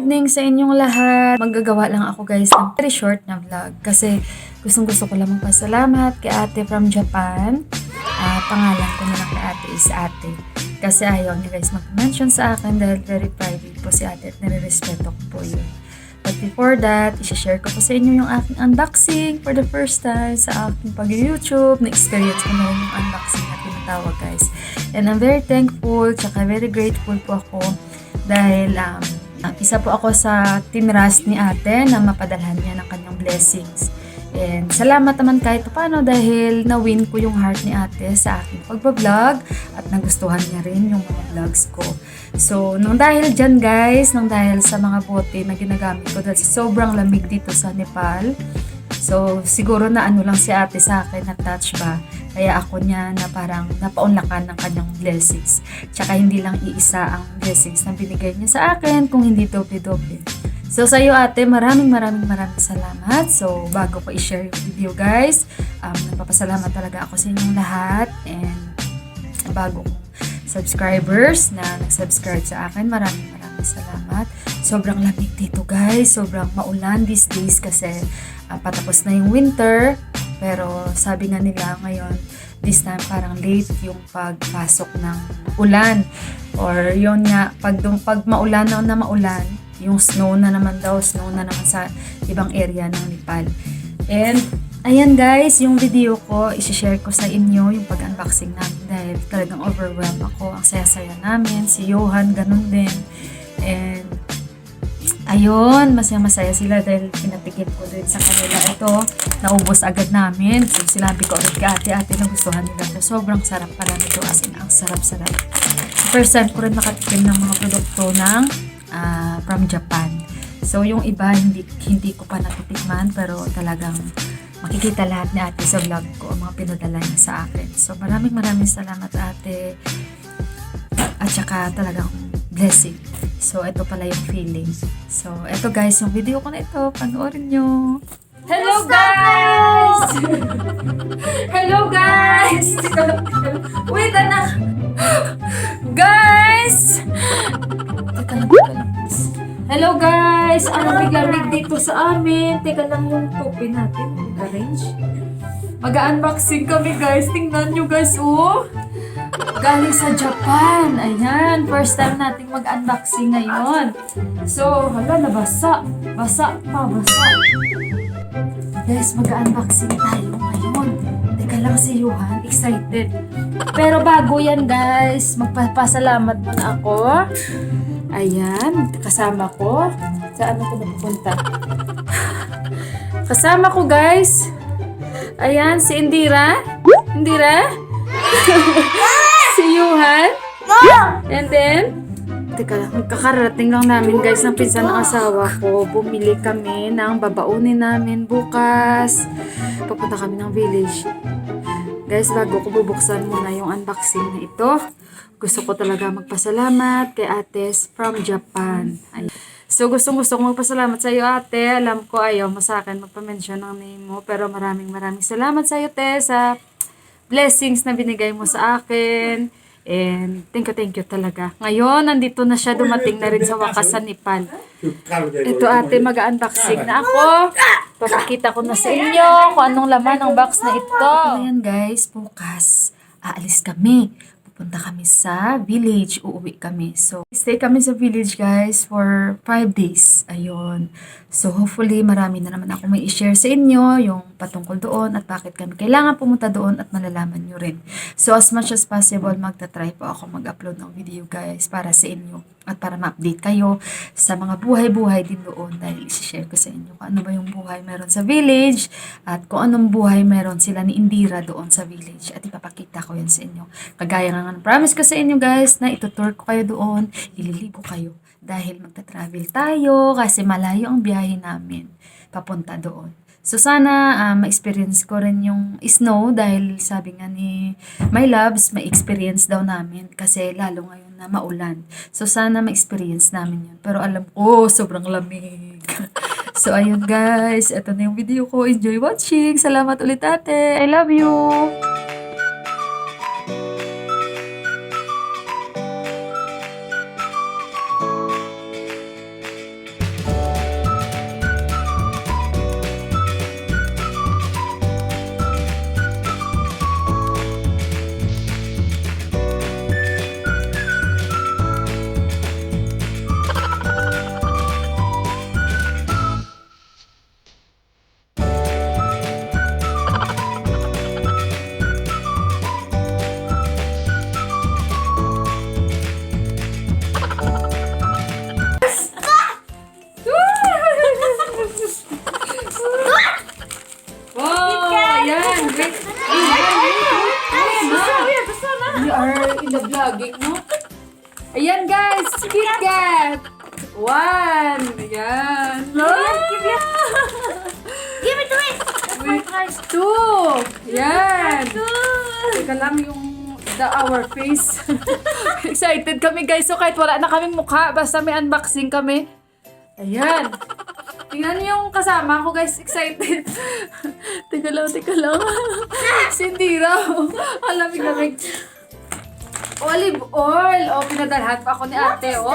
evening sa inyong lahat. Maggagawa lang ako guys ng very short na vlog kasi gustong-gusto ko lang magpasalamat kay ate from Japan. Pangalan ko na lang kay ate is ate. Kasi ayaw niya guys mag-mention sa akin dahil very private po si ate at nire-respeto ko po yun. But before that, isi-share ko po sa inyo yung aking unboxing for the first time sa aking pag-YouTube. Na-experience ko na rin yung unboxing na tinatawag guys. And I'm very thankful, tsaka very grateful po ako dahil isa po ako sa tinrust ni ate na mapadalhan niya ng kanyang blessings. And salamat naman kahit paano dahil na-win ko yung heart ni ate sa aking pagbablog at nagustuhan niya rin yung mga vlogs ko. So, nung dahil dyan guys, nung dahil sa mga bote na ginagamit ko dahil sa sobrang lamig dito sa Nepal, so siguro na ano lang si ate sa akin, na-touch ba? Kaya ako niya na parang napaunlakan ng kanyang blessings. Tsaka hindi lang iisa ang blessings na binigay niya sa akin, kung hindi doble-doble. So sa iyo ate, maraming salamat. So bago ko i-share yung video guys, nagpapasalamat talaga ako sa inyong lahat. And bago kong subscribers na nag-subscribe sa akin, maraming salamat. Sobrang lamig dito guys, sobrang maulan these days kasi patapos na yung winter. Pero sabi nga nila ngayon, this time parang late yung pagpasok ng ulan. Or yun nga, pag maulan na maulan, yung snow na naman sa ibang area ng Nepal. And ayan guys, yung video ko, isi-share ko sa inyo yung pag-unboxing namin dahil talagang overwhelmed ako. Ang saya-saya namin, si Johan ganun din. And ayun, masaya sila dahil pinatikip ko din sa kanila. Ito, naubos agad namin. So, sinabi ko ulit kay ate, nagustuhan nila. So, sobrang sarap pala nito. As in, ang sarap-sarap. First time ko rin nakatikim ng mga produkto ng from Japan. So, yung iba, hindi ko pa natitikman. Pero talagang makikita lahat ni ate sa vlog ko, ang mga pinadala niya sa akin. So, maraming salamat ate. At saka talagang blessing. So, ito pala yung feeling. So, ito guys, yung video ko na ito. Panoorin nyo. Hello guys! Hello guys! Wait, anak! Guys! Teka lang. Hello guys! Ang lamig dito sa amin. Teka lang yung topi natin. Mag-arrange. Mag-unboxing kami guys. Tingnan nyo guys, oh! Galing sa Japan. Ayan. First time nating mag-unboxing ngayon. So, hala, nabasa. Basa. Guys, mag-unboxing tayo ngayon. Teka lang si Johan. Excited. Pero bago yan, guys, magpapasalamat muna ako. Ayan. Kasama ko. Saan ako napupunta? Kasama ko, guys. Ayan, si Indira. Si Johan. And then, teka lang, kakarating lang namin guys ng pinsan ng asawa ko. Bumili kami ng babaunin namin bukas. Papunta kami ng village. Guys, bago ko bubuksan muna yung unboxing na ito, gusto ko talaga magpasalamat kay Ates from Japan. Ayan. So, gusto ko magpasalamat sa iyo, ate. Alam ko ayaw mo sa akin magpa-mention ng name mo. Pero maraming salamat sa iyo, te, sa blessings na binigay mo sa akin. And thank you talaga. Ngayon, nandito na siya, dumating na rin sa wakas sa Nepal. Ito ate, mag-unboxing na ako. Papakita ko na sa inyo kung anong laman ng box na ito. Ayan guys, bukas aalis kami. Pupunta kami sa village, uuwi kami. So, stay kami sa village guys for 5 days. Ayun. So, hopefully, marami na naman ako may i-share sa inyo yung patungkol doon at bakit kami kailangan pumunta doon at malalaman nyo rin. So, as much as possible, magta-try po ako mag-upload ng video guys para sa inyo at para ma-update kayo sa mga buhay-buhay din doon dahil i-share ko sa inyo kung ano ba yung buhay meron sa village at kung anong buhay meron sila ni Indira doon sa village at ipapakita ko yan sa inyo. Kagaya nga promise ko sa inyo guys na itutour ko kayo doon, ililigo kayo dahil magta-travel tayo kasi malayo ang biyahe namin papunta doon. So sana ma-experience ko rin yung snow dahil sabi nga ni My Loves, ma-experience daw namin kasi lalo ngayon na maulan. So sana ma-experience namin yun. Pero alam ko, sobrang lamig. So ayun guys, ito na yung video ko. Enjoy watching. Salamat ulit ate. I love you. pina-vlogging, no? Ayan guys, KitKat! 1. Ayan. Give it to me! That's my prize. 2. Ayan. Teka lang yung our face. Excited kami guys. So kahit wala na kaming mukha, basta may unboxing kami. Ayan. Tingnan niyo yung kasama ko guys. Excited. Teka lang. Sindira. Alamig-lamig. Olive oil. O, pinadalhan pa ako ni ate. O,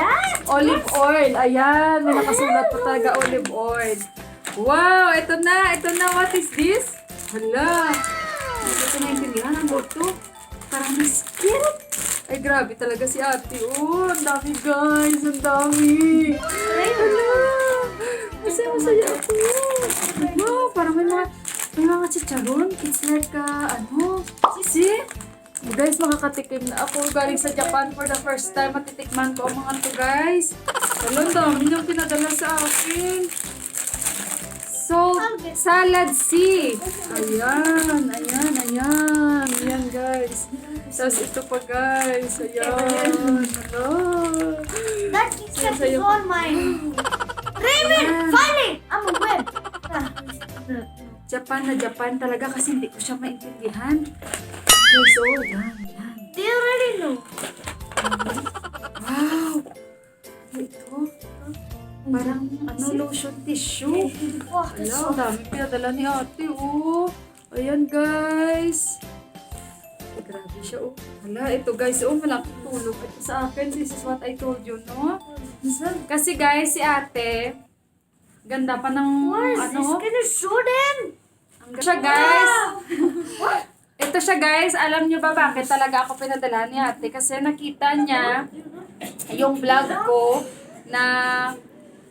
olive oil. Ayan. May nakasulat po talaga olive oil. Wow. Ito na. What is this? Hala. Hindi ko naintindihan ang boto. Parang skin. Ay, grabe talaga si ate. Oh, ang dami guys. Ang dami. Hala. Masaya ako. Wow, parang may mga chicharon. It's like, see? Guys, makakatikim na ako. Galing sa Japan for the first time. Matitikman ko ang mga to, guys. Ang dami niyang pinadala sa akin. Salad sea. Ayan. Ayan, guys. Tapos ito pa, guys. Ayan. Hello. That ketchup is all mine. Raymond, finally! I'm a win. Japan talaga kasi hindi ko siya maintindihan. So, yan. Do you already know? Wow! Ito. Parang lotion tissue. Ala, ang dami pinadala ni ate, oh. Ayan, guys. Ay, grabe siya, oh. Hala, ito, guys, oh, malaking tulong. Ito sa akin, this is what I told you, no? Kasi, guys, si ate, ganda pa ng, What is this? Can you show them? Ang siya, guys. Ito siya, guys. Alam niyo ba bakit talaga ako pinadala ni ate? Kasi nakita niya yung vlog ko na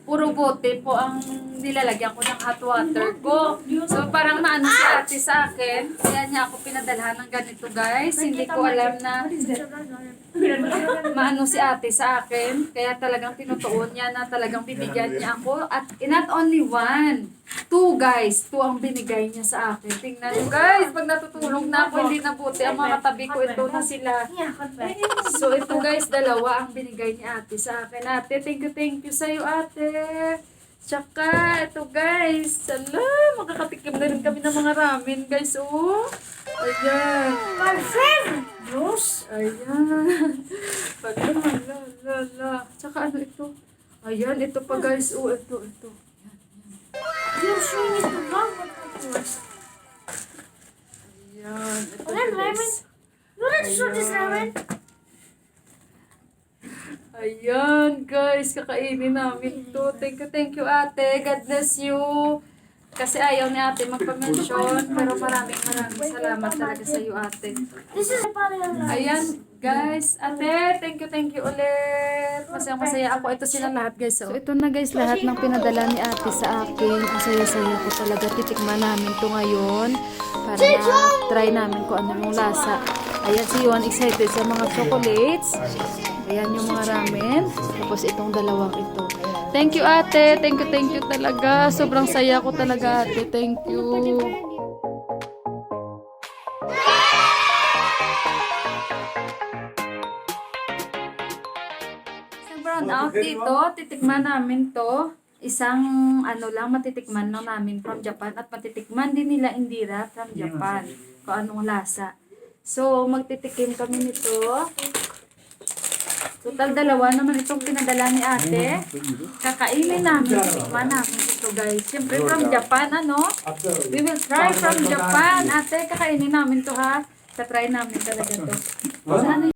puro bote po ang nilalagyan ko ng hot water ko. So, parang naano si ate sa akin. Kaya niya ako pinadalhan ng ganito, guys. Hindi ko alam na maano si ate sa akin. Kaya talagang tinutuon niya na talagang bibigyan niya ako. At not only 1, 2, guys. 2 ang binigay niya sa akin. Tingnan niyo, guys. Pag natutulog na ako, hindi na buti ang mga katabi ko. Ito na sila. So, ito, guys, 2 ang binigay ni ate sa akin. Ate, thank you sa'yo, ate. Tsaka, ito, guys. Sala, makakatikim na rin kami ng mga ramen, guys. Oh. Ayan. My favorite, Bruce. Ayan. Hala. Tsaka, ano ito? Ayan, ito pa, guys. Oh, ito. You show me the vlog what it was. Ayan. Ito, Well, ramen. guys. You already showed this ramen. Ayan, guys. Kakainin namin to. Thank you, ate. God bless you. Kasi ayaw ni ate magpa-mention. Pero maraming salamat talaga sa iyo, ate. This is a Ayan, guys. Ate, thank you ulit. Masaya ako. Ito sila lahat, guys. So, ito na, guys. Lahat ng pinadala ni ate sa akin. Ang saya-saya ko talaga. Titikman namin to ngayon. Para try namin kung ano yung lasa. Ayan, si Yuan excited sa mga chocolates. Ayan yung mga ramen. Tapos itong dalawang ito. Thank you, ate. Thank you talaga. Sobrang saya ko talaga, ate. Thank you. Isang brown out dito. Titikman namin to. Isang matitikman lang namin from Japan. At matitikman din nila Indira from Japan. Kung anong lasa. So, magtitikim kami nito. Total 2 naman itong pinadala ni ate. Kakainin namin, tikman namin ito, guys. Siyempre from Japan, We will try from Japan. Ate, kakainin namin to, ha? Katry namin talaga to. Sana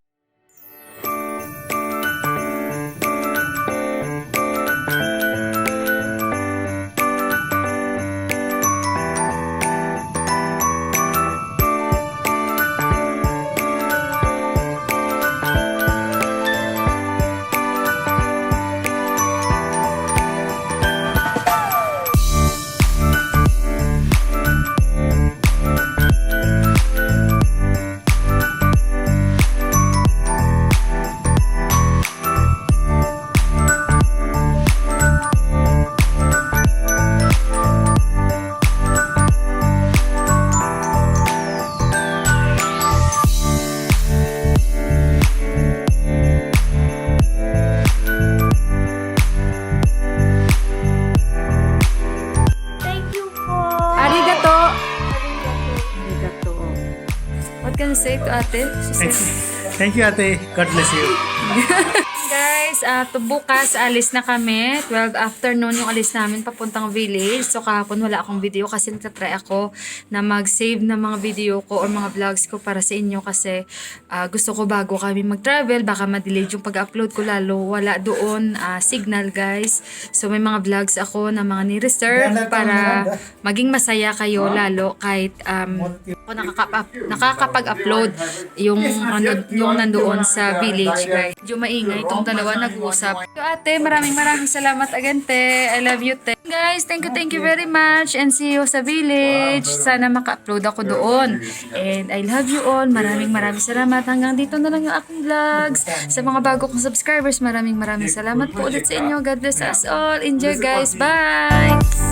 can you say to ate? She said, Thank you, ate. God bless you. guys, to bukas alis na kami. 12 afternoon yung alis namin papuntang village. So kahapon wala akong video kasi nagtatry ako na mag-save ng mga video ko or mga vlogs ko para sa inyo kasi gusto ko bago kami mag-travel baka ma-delay yung pag-upload ko lalo wala doon signal guys. So may mga vlogs ako na mga ni-reserve para maging masaya kayo lalo kahit ako nakakapag-upload yung nandoon sa village guys. Medyo maingay itong dalawa nag-uusap. So, ate, maraming salamat again, te. I love you, te. Guys, thank you very much and see you sa village. Sana maka-upload ako doon. And I love you all. Maraming salamat. Hanggang dito na lang yung aking vlogs. Sa mga bago kong subscribers, maraming salamat po ulit sa inyo. God bless us all. Enjoy, guys. Bye!